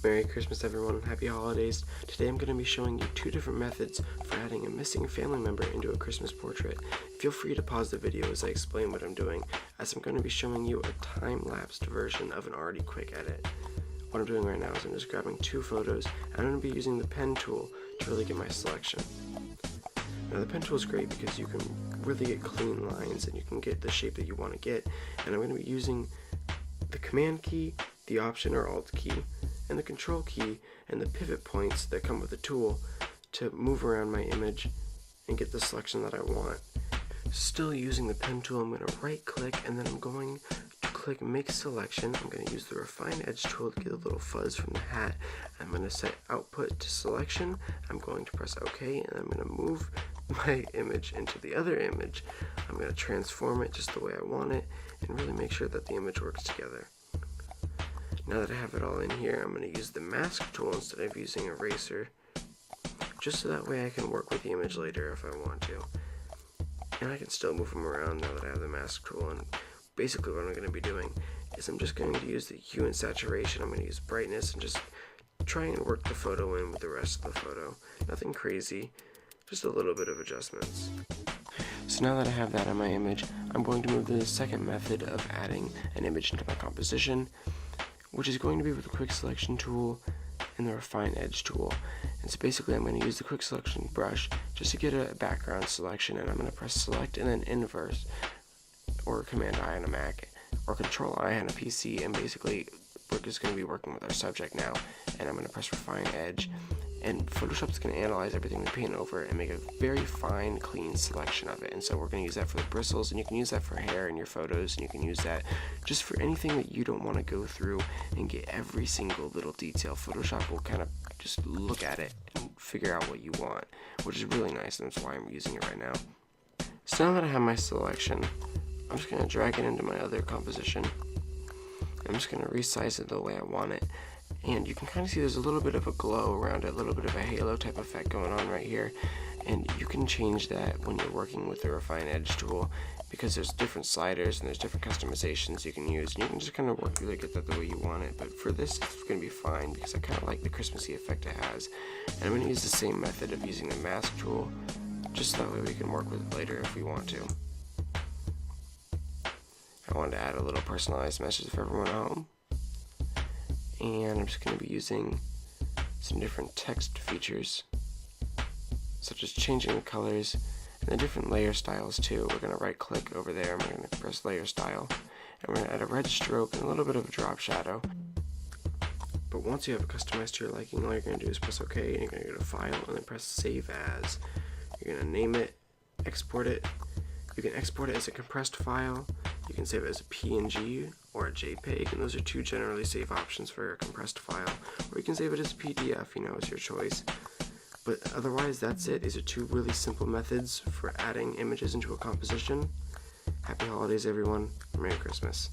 Merry Christmas everyone, Happy Holidays. Today I'm going to be showing you two different methods for adding a missing family member into a Christmas portrait. Feel free to pause the video as I explain what I'm doing, as I'm going to be showing you a time-lapsed version of an already quick edit. What I'm doing right now is I'm just grabbing two photos, and I'm going to be using the pen tool to really get my selection. Now the pen tool is great because you can really get clean lines and you can get the shape that you want to get, and I'm going to be using the Command key, the Option or Alt key, and the Control key and the pivot points that come with the tool to move around my image and get the selection that I want. Still using the pen tool, I'm going to right click and then I'm going to click Make Selection. I'm going to use the Refine Edge tool to get a little fuzz from the hat. I'm going to set Output to Selection. I'm going to press OK and I'm going to move my image into the other image. I'm going to transform it just the way I want it and really make sure that the image works together. Now that I have it all in here, I'm going to use the mask tool instead of using eraser, just so that way I can work with the image later if I want to. And I can still move them around now that I have the mask tool. And basically what I'm going to be doing is I'm just going to use the hue and saturation. I'm going to use brightness and just try and work the photo in with the rest of the photo. Nothing crazy, just a little bit of adjustments. So now that I have that on my image, I'm going to move to the second method of adding an image into my composition, which is going to be with the Quick Selection tool and the Refine Edge tool. And so basically I'm going to use the Quick Selection brush just to get a background selection, and I'm going to press Select and then Inverse, or Command I on a Mac, or Control I on a PC, and basically we're just going to be working with our subject now. And I'm going to press Refine Edge, and Photoshop's going to analyze everything we paint over and make a very fine, clean selection of it. And so we're going to use that for the bristles, and you can use that for hair in your photos, and you can use that just for anything that you don't want to go through and get every single little detail. Photoshop will kind of just look at it and figure out what you want, which is really nice, and that's why I'm using it right now. So now that I have my selection, I'm just going to drag it into my other composition. I'm just going to resize it the way I want it. And you can kind of see there's a little bit of a glow around it, a little bit of a halo type effect going on right here. And you can change that when you're working with the Refine Edge tool, because there's different sliders and there's different customizations you can use. And you can just kind of work really get that the way you want it. But for this, it's going to be fine because I kind of like the Christmassy effect it has. And I'm going to use the same method of using the mask tool, just so that way we can work with it later if we want to. I wanted to add a little personalized message for everyone at home. And I'm just going to be using some different text features, such as changing the colors and the different layer styles too. We're going to right click over there and we're going to press layer style, and we're going to add a red stroke and a little bit of a drop shadow. But once you have it customized to your liking, all you're going to do is press OK, and you're going to go to File and then press Save As. You're going to name it, export it. You can export it as a compressed file, you can save it as a PNG or a JPEG, and those are two generally safe options for a compressed file. Or you can save it as a PDF, it's your choice. But otherwise, that's it. These are two really simple methods for adding images into a composition. Happy Holidays, everyone. Merry Christmas.